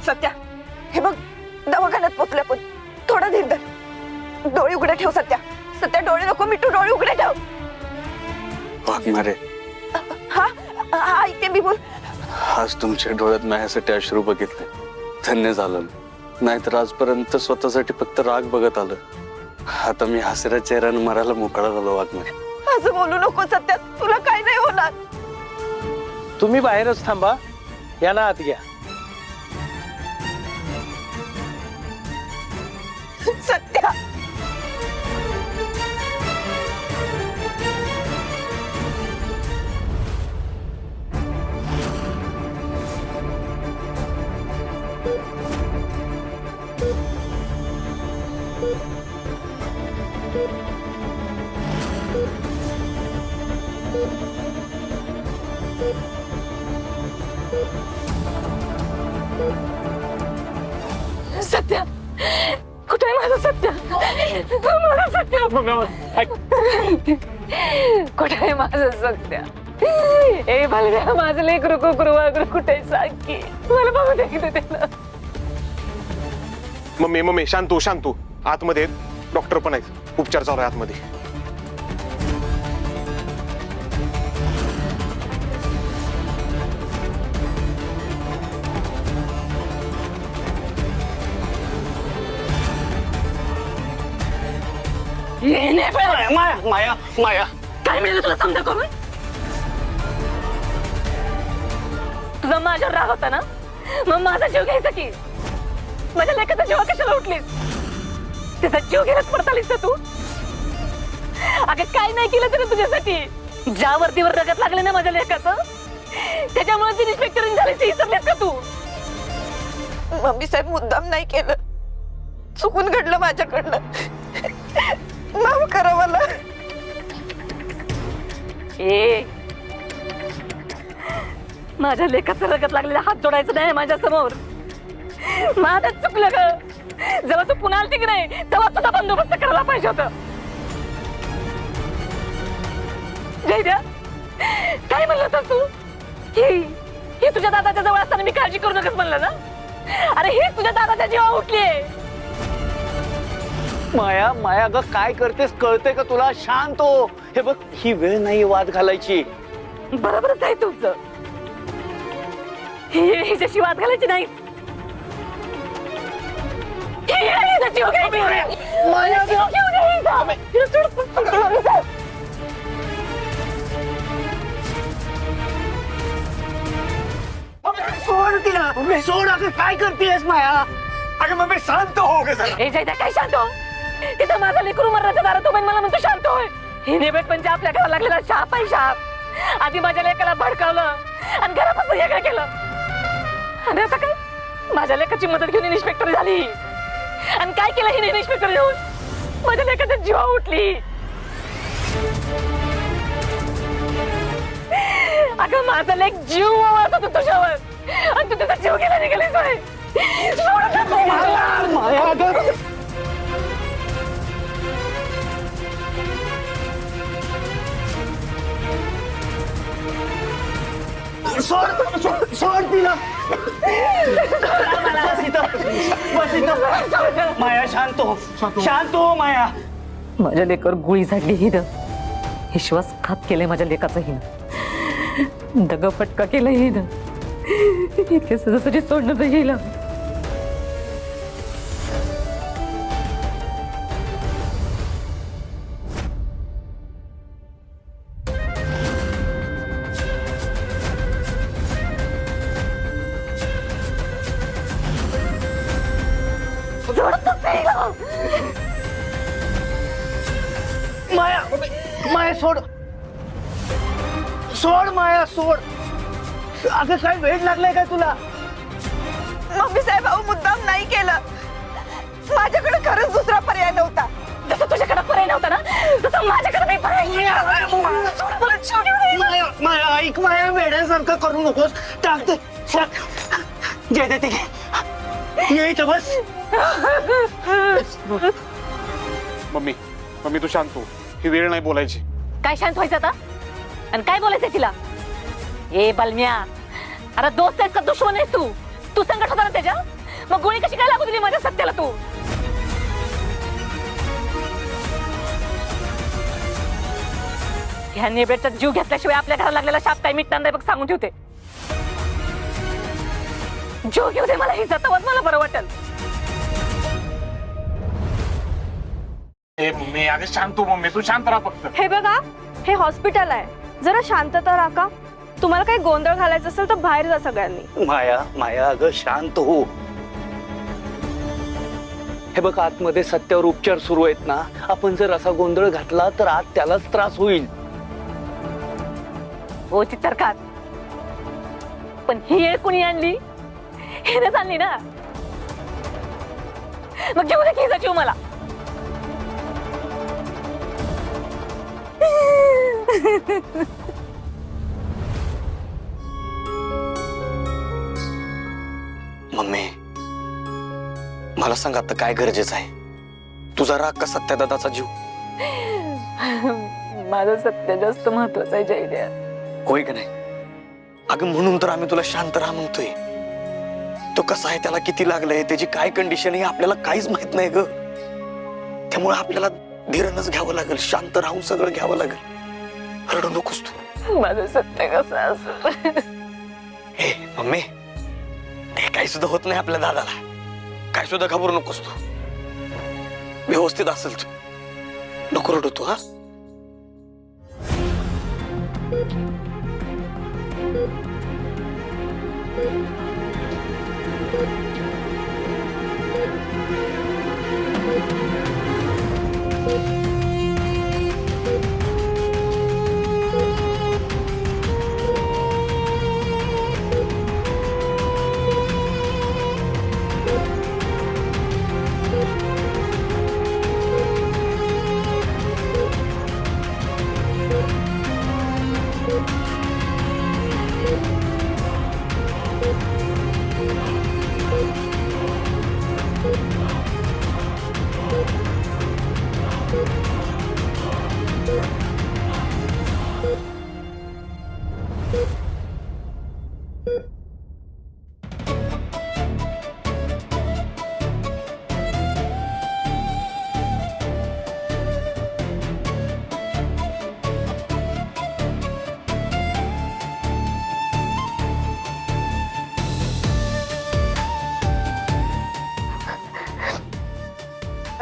सत्या, हे बघ दवाखान्यात पोचल्या पण थोडा धीर धर. डोळे उघडे ठेव सत्या. सत्या डोळे नको मिठू, डोळे उघडे ठेव. वाघमारे, हा हा ऐकते मी, बोल. आज तुमच्या डोळ्यात माझ्यासाठी अश्रू बघितले, धन्य झालं. नाहीतर आजपर्यंत स्वतःसाठी फक्त राग बघत आलं. आता मी हसऱ्या चेहऱ्यानं मरायला मोकळा झालो. वाघमारे, असं बोलू नको सत्या, तुला काय नाही होणार. तुम्ही बाहेरच थांबा, याला आत घ्या. सत्या, सत्या कुठे आहे माझं सत्या? माझं सत्या कुठे आहे माझं सत्या? ए भालड्या, माझं लेकरू कुकरू वागरू कुठे सांग की मला बघू दे की त्याला. मम्मी शांतू शांतू, आतमध्ये डॉक्टर पण आहेत, उपचार चालू आहे आतमध्ये. माया माया माया, काय मिळालं तुला समजा करून? तुझा माझ्यावर राग होता ना, मग माझा जीव घ्यायचा की. माझ्या लेकाचा जीव कशाला उठलीस? त्याचा जीव घेण्यात पडतालीस ना तू? अगं काय नाही केलं तरी तुझ्यासाठी. ज्या वरतीवर रगत लागले ना माझ्या लेकाचं, त्याच्यामुळे ती इन्स्पेक्टर झाली, विसरलीस का तू? मम्मी साहेब मुद्दाम नाही केलं, चुकून घडलं माझ्याकडनं. माफ करा मला. ए माझ्या लेकाचं रगत लागलेला हात जोडायचं नाही माझ्या समोर. माझं चुकलं ग. जेव्हा तू पुन्हा आलती की नाही, तेव्हा तुझा बंदोबस्त करायला पाहिजे होतं. जयद्या, काय म्हणलं होतास तू? ही तुझ्या दादाच्या जवळ असताना मी काळजी करू नकोस म्हणलं ना? अरे ही तुझ्या दादाच्या जीवावर उठलीये. माया माया ग, काय करतेस कळतंय का तुला? शांत हो. हे बघ, ही वेळ नाही वाद घालायची. बरोबरच आहे तुमचं. हिच्याशी वाद घालायची नाही. जीव घेऊ दे. सोड तिला, सोड. अगं काय करतेस माया? अगं मम्मी शांत हो ग जरा. ए जयद्या, काय शांत हो? तिथं माझा लेकरू मरणाच्या दारात उभा मला म्हणतो शांत होय. हे नेबेट म्हणजे आपल्या घराला लागलेला शाप आहे, शाप. आधी माझ्या लेकाला भडकावलं आणि घरापासून वेगळं केलं, आणि आता काय माझ्या लेकाची मदत घेऊन इन्स्पेक्टर झाली. आणि काय केलं हिने इन्स्पेक्टर येऊन? माझ्या लेकाच्या जीवा उठली. अगं माझा लेक जीव ओवाळत होता तुझ्यावर, आणि तू त्याचा जीव गेला निघालीस होय. माया अगं, सोड सोड तिला. बस इथं. माया शांत हो, शांत हो माया. माझ्या लेकर गोळी झाडली हिनं. विश्वासघात केलंय माझ्या लेकाचं हिनं. दगफटका केलाय हिनं. इतके सहजासहजी सोडणं तर हिला. माया माया सोड, सोड माया सोड. अगं काय वेळ लागलाय काय तुला? मम्मी साहेब, अहो मुद्दाम नाही केलं. माझ्याकडे खरंच दुसरा पर्याय नव्हता. जसं तुझ्याकडे पर्याय नव्हता ना, तसं माझ्याकडे काही पर्याय माया माया ऐक, माया वेड्यासारखं करू नकोस. टाक ते, जे देते ये इथं बस. मम्मी तू शांत हो, ही वेळ नाही बोलायची. काय शांत व्हायचं आता? आणि काय बोलायचंय तिला? ए बलम्या, अरे दोस्त आहेस का दुश्मन आहेस तू? तू संकट होता ना त्याच्या? मग गोळी कशी काय लागू दिली माझ्या सत्याला तू? ह्या नेबेडचा जीव घेतल्याशिवाय आपल्या घराला लागलेला शाप काही मिटणार नाही बघ, सांगून ठेवते. जीव घेऊ दे मला, ही जातावत मला बरं वाटेल. मम्मी अगं शांत हो मम्मी, तू शांत राहा फक्त. हे बघा, हे हॉस्पिटल आहे, जरा शांतता राखा. तुम्हाला काही गोंधळ घालायचा असेल तर बाहेर जा सगळ्यांनी. माया माया अगं शांत हो. हे बघ, आतमध्ये सत्यावर उपचार सुरू आहेत ना. आपण जर असा गोंधळ घातला तर आत त्यालाच त्रास होईल. हो चित्रकार, पण ही येळ कोणी आणली? हेच आणली ना. मग घेऊ दे की हिचा जीव मला. मम्मी, मला सांग आता काय गरजेचं आहे? तुझा राग का सत्यादादाचा जीव? माझं सत्य जास्त महत्वाचं आहे जयद्या. होय का नाही? अगं म्हणून तर आम्ही तुला शांत राहा म्हणतोय. तो कसा आहे, त्याला किती लागलंय, त्याची काय कंडिशन आहे आपल्याला काहीच माहित नाही ग. त्यामुळे आपल्याला धीरनच घ्यावं लागेल, शांत राहून सगळं घ्यावं लागेल. रडू नकोस तू. माझं सत्य कसं असं? हे मम्मी, हे काही सुद्धा होत नाही आपल्या दादाला. काय सुद्धा घाबरू नकोस तू. व्यवस्थित असेल तू. नको रडू तू. हा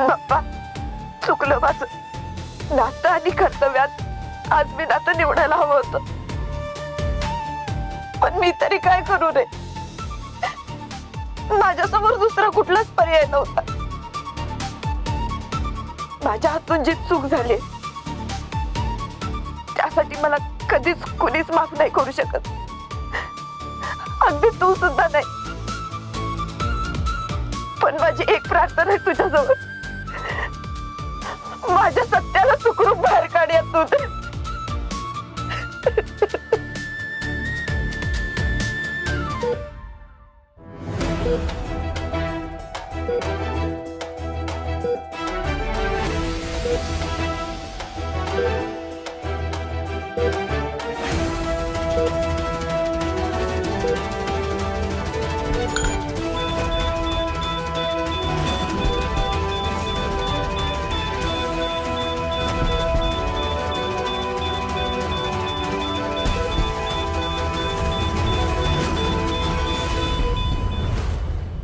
बाप्पा, चुकलं माझं. नातं आणि कर्तव्यात आज मी नातं निवडायला हवं होतं, पण मी तरी काय करू रे. माझ्यासमोर दुसरा कुठलाच पर्याय नव्हता. माझ्या हातून जी चूक झाली त्यासाठी मला कधीच कुणीच माफ नाही करू शकत, अगदी तू सुद्धा नाही. पण माझी एक प्रार्थना आहे तुझ्याजवळ, माझ्या सत्याला सुखरूप बाहेर काढ यातून.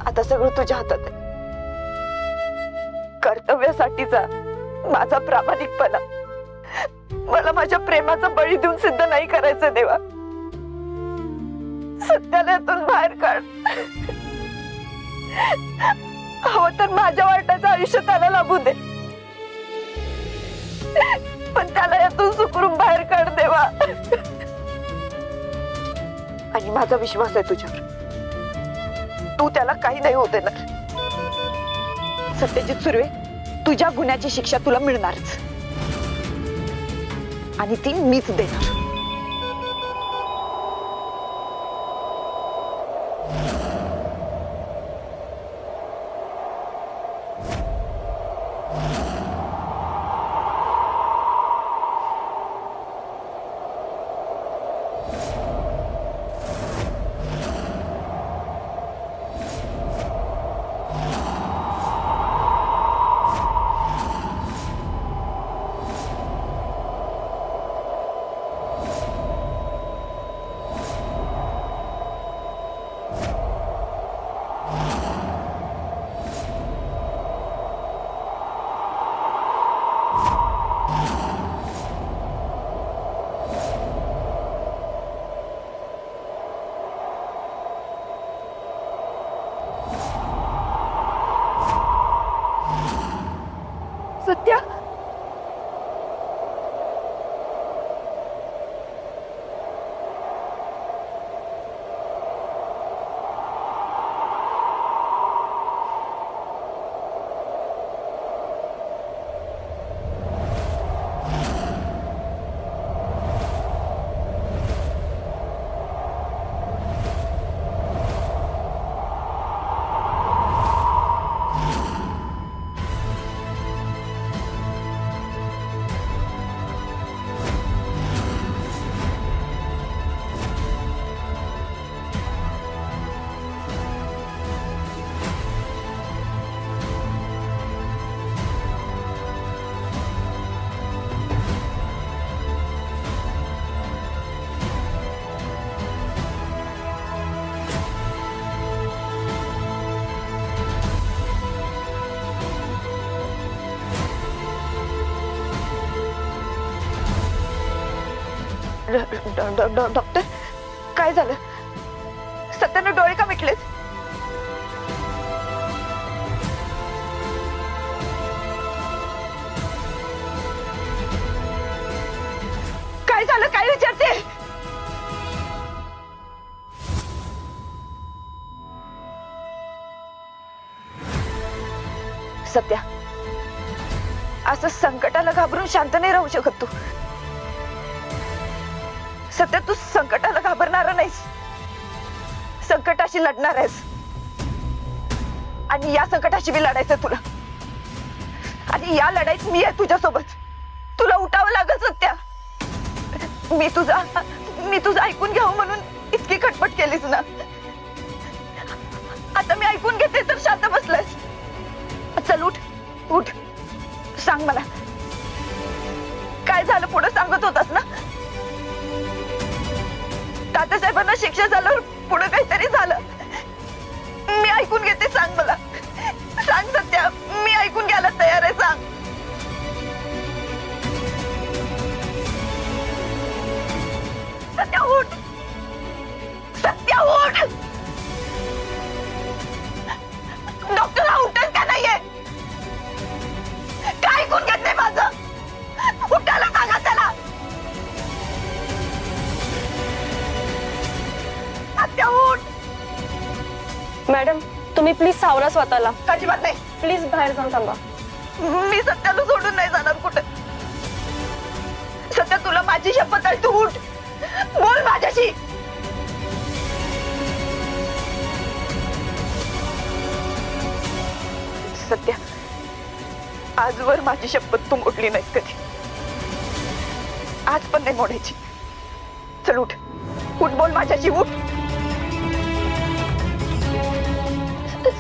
आता सगळं तुझ्या हातात आहे. कर्तव्यासाठीचा माझा प्रामाणिकपणा मला माझ्या प्रेमाचा बळी देऊन सिद्ध नाही करायचं देवा. सत्याला यातून बाहेर काढ. हवं तर माझ्या वाटाचं आयुष्य त्याला लाभू दे, पण त्याला यातून सुखरूप बाहेर काढ देवा. आणि माझा विश्वास आहे तुझ्यावर, तू त्याला काही नाही होत देणार. सत्यजित सुर्वे, तुझ्या गुन्ह्याची शिक्षा तुला मिळणारच, आणि ती मीच देणार. डॉक्टर काय झालं? सत्यानं डोळे का मिटलेत? काय झालं? काय विचारते? सत्या, असं संकटाला घाबरून शांत नाही राहू शकत तू. सत्या, तू संकटाला घाबरणार नाहीस, संकटाशी लढणार आहेस. आणि या संकटाशी मी लढायचं तुला. आणि या लढाईत मी आहे तुझ्यासोबत. तुला उठावं लागल सत्या. मी तुझं ऐकून घ्यावं म्हणून इतकी खटपट केलीस ना. आता मी ऐकून घेते तर शांत बसलायस. चल उठ उठ, सांग मला काय झालं. पुढे सांगत होतास ना, तात्यासाहेबांना शिक्षा झाल्यावर पुढे काहीतरी झालं. मी ऐकून घेते, सांग मला. सांग सत्या, मी ऐकून घ्यायला तयार आहे. सांग. सत्या उठ, सत्या उठ. डॉक्टर हा उठत का नाहीये? काय ऐकून घेत नाही माझं? उठायला सांगा त्याला. सत्या उठ. मॅडम, तुम्ही प्लीज सावरा स्वतःला. अजिबात नाही. प्लीज बाहेर जाऊन थांबा. मी सत्याला सोडून नाही जाणार कुठे. सत्या, तुला माझी शपथ आहे. तू उठ, बोल माझ्याशी. सत्या, आजवर माझी शपथ तू मोडली नाहीस कधी. आज पण नाही मोडायची. चल उठ उठ, बोल माझ्याशी. उठ.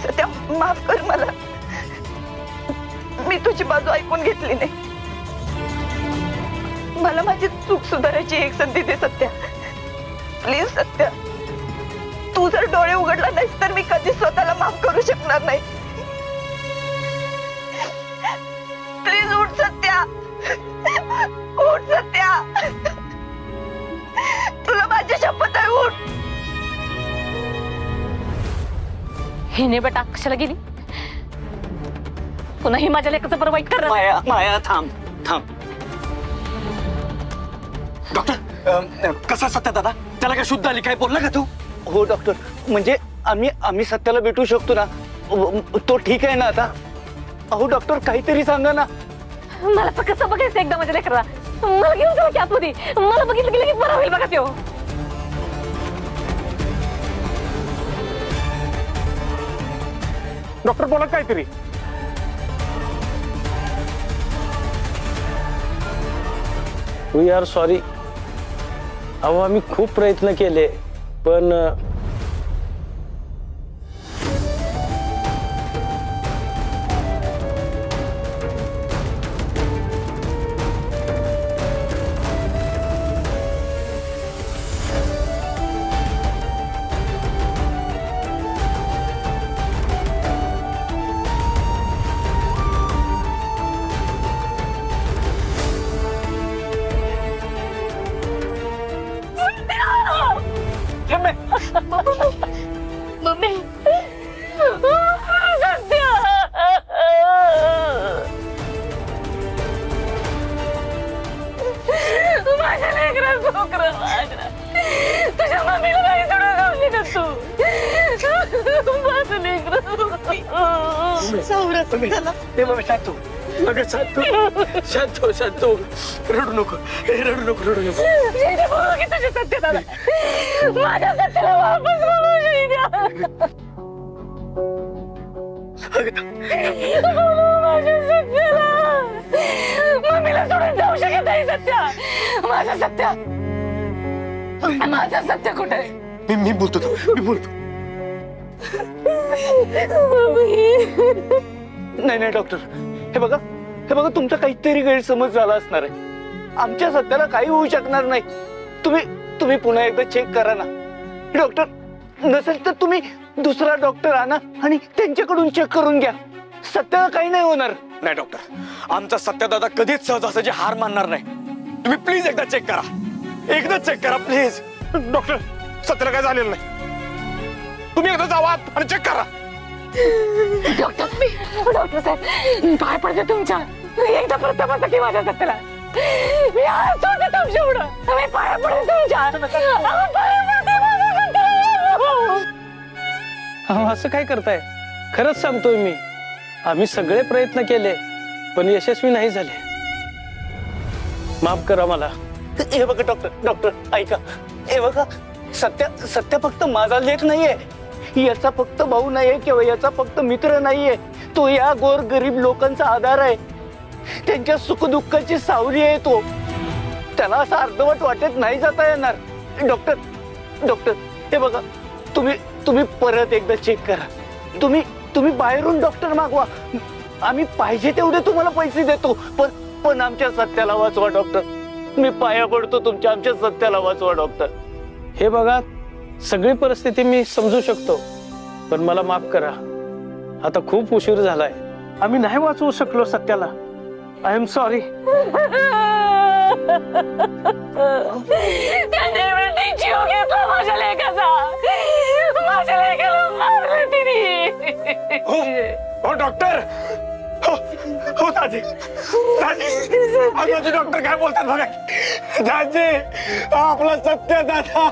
सत्या, माफ कर मला. मी तुझी बाजू ऐकून घेतली नाही. मला माझी चूक सुधारायची एक संधी दे सत्या. प्लीज सत्या, तू जर डोळे उघडला नाहीस तर मी कधी स्वतःला माफ करू शकणार नाही. प्लीज उठ सत्या, उठ सत्या. तुला माझी शपथ आहे. उठ. हिने बेटा कशाला गेली? पुन्हा ही माझ्या लेकाचं बरं वाईट करणार. माया माया, थांब थांब. डॉक्टर, कसा सत्या दादा? त्याला काय शुद्ध आली? काय बोलला का तू? हो डॉक्टर, म्हणजे आम्ही सत्याला भेटू शकतो ना? तो ठीक आहे ना आता? अहो डॉक्टर, काहीतरी सांगा ना. मला तर कसं बघायचं एकदा माझ्या लेकराला. मला घेऊन जाऊ की आतमध्ये. मला बघितलं की लगेच बरं होईल बघा त्यो. डॉक्टर बोला काहीतरी. We are sorry. अहो, आम्ही खूप प्रयत्न केले पण मम्मी, सत्या. माझ्या लेकराचं डोकरं माझ्या. तुझ्या मम्मीला नाही सोडून जाऊ शकत तू. माझं लेकरं. ते बाबा शांत हो. अगं शांत हो. शांत हो, शांत हो. रडू नको, रडू नको, रडू नको. तुझ्या सत्य दादा, माझ्या सत्याला वापस बोलवू शिद्या. माझ्या सत्याला. मम्मीला सोडून जाऊ शकत नाही सत्या. माझा सत्या, माझा सत्य कुठे आहे? मी बोलतो तो, मी बोलतो. नाही नाही डॉक्टर, हे बघा तुमचा काहीतरी गैरसमज झाला असणार आहे. आमच्या सत्याला काही होऊ शकणार नाही. तुम्ही पुन्हा एकदा चेक करा ना. डॉक्टर नसेल तर तुम्ही दुसरा डॉक्टर आणा आणि त्यांच्याकडून चेक करून घ्या. सत्याला काही नाही होणार. नाही डॉक्टर, आमचा सत्या दादा कधीच सहजासहजी हार मानणार नाही. तुम्ही प्लीज एकदा चेक करा. एकदा चेक करा प्लीज. डॉक्टर सत्याला काय झालेलं नाही. तुम्ही एकदा जावा आत आणि चेक करा. डॉक्टर साहेब पाय पडते तुमच्या. एकदा परत तपासा की माझ्या सत्याला. मी आज होते तुमच्या पुढं. मी पाया पडते तुमच्या. अहो, पाया पडते माझ्या सत्याला. अहो, असं काय करताय? खरंच सांगतोय मी, आम्ही सगळे प्रयत्न केले पण यशस्वी नाही झाले. माफ करा मला. हे बघा डॉक्टर ऐका. हे बघा सत्य फक्त माझा लेख नाहीये, याचा फक्त भाऊ नाहीये किंवा याचा फक्त मित्र नाहीये. तो या गोर गरीब लोकांचा आधार आहे, त्यांच्या सुखदुःखाची सावली आहे तो. त्याला असं अर्धवट वाटेत नाही जाता येणार. डॉक्टर हे बघा, तुम्ही परत एकदा चेक करा. तुम्ही बाहेरून डॉक्टर मागवा, आम्ही पाहिजे तेवढे तुम्हाला पैसे देतो. पण आमच्या सत्याला वाचवा डॉक्टर. मी पाया पडतो तुमच्या, आमच्या सत्याला वाचवा डॉक्टर. हे बघा, सगळी परिस्थिती मी समजू शकतो पण मला माफ करा. आता खूप उशीर झालाय. आम्ही नाही वाचवू शकलो सत्याला. I am sorry. त्याने वेळी जीव घेतला माझ्या लेकाचा. माझ्या लेकाला मारलं तिने. हो डॉक्टर. हो दाजी. दाजी डॉक्टर काय बोलतात बघा. दाजी आपला सत्य दादा.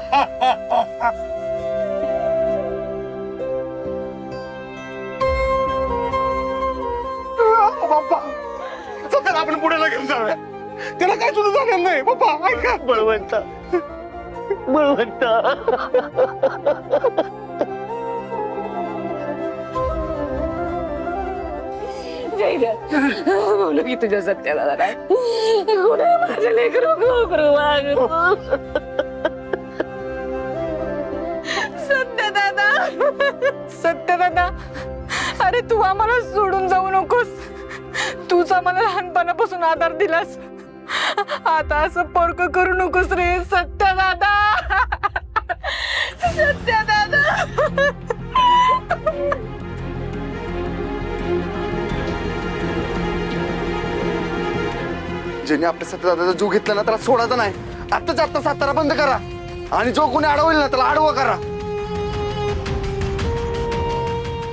बाप्पा सत्याला आपण पुढे लगेच जाऊया. त्याला काय सुद्धा झालेलं नाही. बाप्पा ऐका. बळवंत बोलू की तुझ्या सत्याला काय कुठे माझ्या लेकरू गोकरू वागरू. सत्य दादा, अरे तू आम्हाला सोडून जाऊ नकोस. तूच आम्हाला लहानपणापासून आधार दिलास. आता असं पोरक करू नकोस रे सत्य दादा. सत्य दादा. ज्याने आपल्या सत्यदादाचा जीव घेतला ना त्याला सोडायचा नाही. आत्ताच आत्ता सातारा बंद करा आणि जो कोणी अडवईल ना त्याला आडवं करा.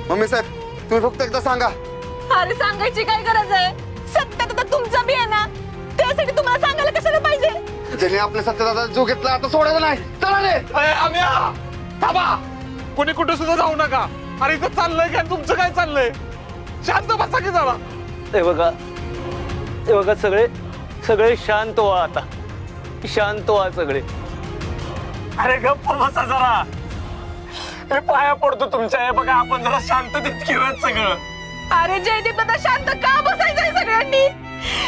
मम्मी साहेब तुम्ही फक्त एकदा सांगा. अरे सांगायची काय गरज आहे? सत्य दादा तुमचा बी आहे ना, त्यासाठी तुम्हाला सांगायला कशाला पाहिजे? ज्याने आपल्या सत्यदादाचा जीव घेतला आता सोडायचा नाही. चला रे. आम्या थांबा. कोणी कुठे सुद्धा जाऊ नका. अरे इथं चाललंय काय? तुमचं काय चाललंय? शांत बसा की जरा. हे बघा सगळे शांत व्हा. आता शांत व्हा सगळे. अरे गप्प बसा जरा. हे पाया पडतो तुमच्या. हे बघा आपण जरा शांततेत घेऊयात सगळं. अरे जयदीप दादा शांत का बसायचंय सगळ्यांनी?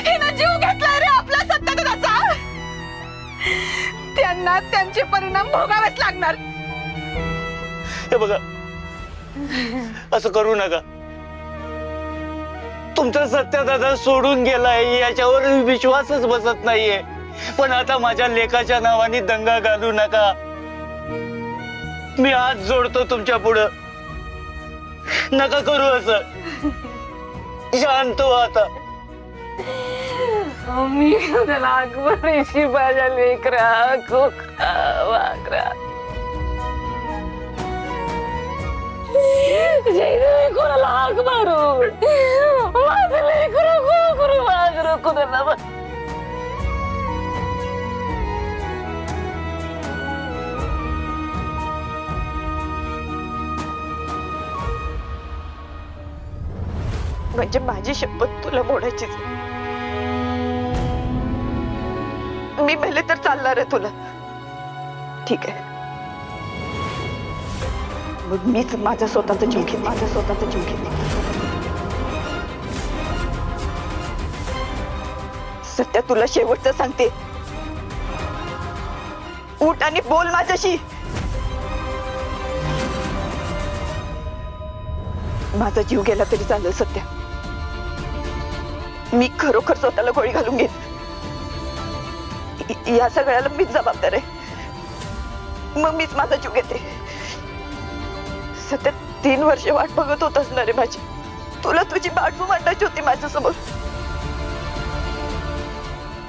हिनं जीव घेतलाय रे आपला सत्य दादाचा. त्यांना त्यांचे परिणाम भोगावेच लागणार. हे बघा असं करू नका. तुमचा सत्यदादा सोडून गेलाय याच्यावर विश्वासच बसत नाहीये. पण आता माझ्या लेकाच्या नावाने दंगा घालू नका. मी हात जोडतो तुमच्या पुढं. नका करू असं. शांत व्हा आता. मी त्याला आगमनाची माझ्या लेकरा कोकरा वाकरा. कोणाला हाक मारू? माझं लेकरू कोकरू वागरू कोणाला. म्हणजे माझी शपथ तुला मोडायचीच. मी मेले तर चालणार आहे तुला. ठीक आहे, मग मीच माझा स्वतःचा जीव घेते. सत्या तुला शेवटचं सांगते. उठ आणि बोल माझ्याशी. माझा जीव गेला तरी चालेल सत्या. मी खरोखर स्वतःला गोळी घालून घेईन. या सगळ्याला मीच जबाबदार आहे. मग मीच माझा जीव घेते. सत्या 3 वर्ष वाट बघत होत असणार आहे माझी. तुला तुझी बाजू मांडायची होती माझ्यासमोर.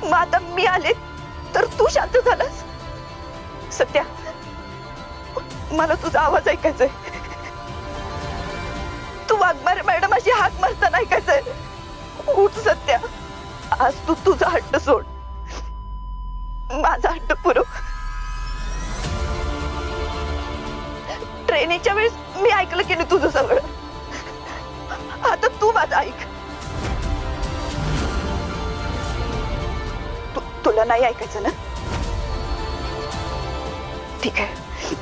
मग आता मी आले तर तू शांत झालास. सत्या, मला तुझा आवाज ऐकायचाय. तू वाघमारे मॅडमाशी हाक मारताना ऐकायचंय. उठ सत्या, आज तू तुझा हट्ट सोड, माझा हट्ट पुरव. ट्रेनिंगच्या वेळेस मी ऐकलं की नाही तुझं सगळं, आता तू माझं ऐक. तुला नाही ऐकायचं ना? ठीक आहे,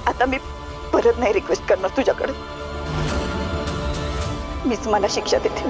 आता मी परत नाही रिक्वेस्ट करणार तुझ्याकडे. मीच मला शिक्षा देते.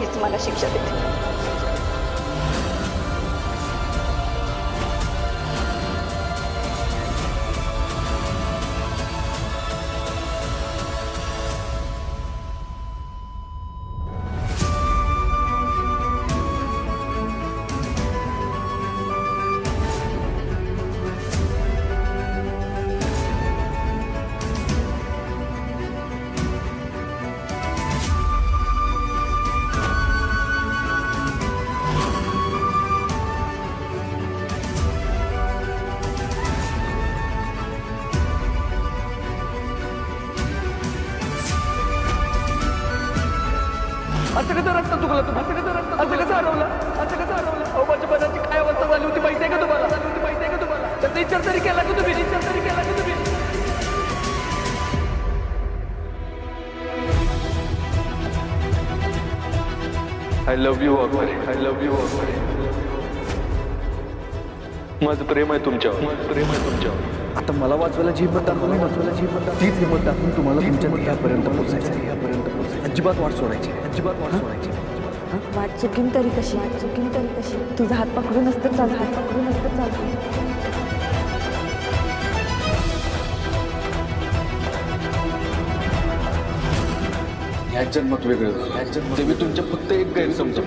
असं कसं रस्ता चुकला तुम्ही? असं कसं हरवलं? अहो, माझ्या मनाची काय अवस्था झाली होती माहिती आहे का तुम्हाला? त्याचा विचार तरी केला का तुम्ही? I love you Waghmare. माझं प्रेम आहे तुमच्यावर. आता मला वाचवायला जी हिंमत दाखवली तीच हिंमत दाखवून तुम्हाला तुमच्या ध्येयापर्यंत पोहोचायचं. अजिबात वाट सोडायची. वाट चुकीन तरी कशी तुझा हात पकडून असतं चाल. ह्याच जन्मात वेगळं झालं. ते मी तुमच्या फक्त एक गैरसमज